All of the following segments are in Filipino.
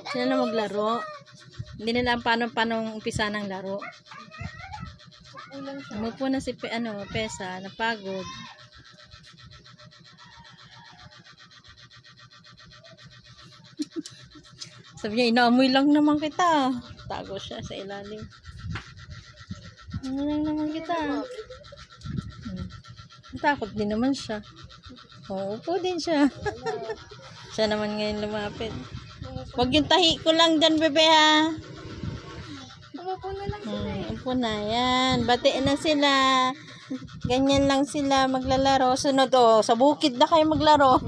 Sila na maglaro. Hindi nila paano umpisa ng laro. Umupo na si Pesa, napagod. Sabi niya, inaamoy lang naman kita. Tago siya sa ilalim. Inaamoy lang naman kita. Takot din naman siya. Upo din siya. Siya naman ngayon lumapit. Huwag yung tahi ko lang dyan, bebe, ha? Umupo na lang sila. Upo na, yan. Batiin na sila. Ganyan lang sila maglalaro. Sunod, sa bukid na kayo maglaro.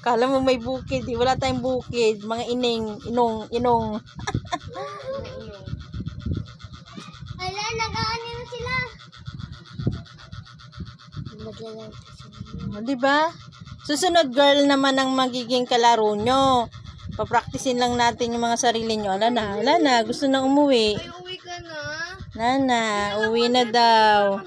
Kala mo may bukid. Wala tayong bukid. Mga inong. Ala, nag-aano na sila. Maglalaro sila. Diba? Susunod, girl, naman ang magiging kalaro nyo. Papraktisin lang natin yung mga sarili nyo. Ala na. Gusto na umuwi. Ay, uwi ka na. Nana, uwi na daw.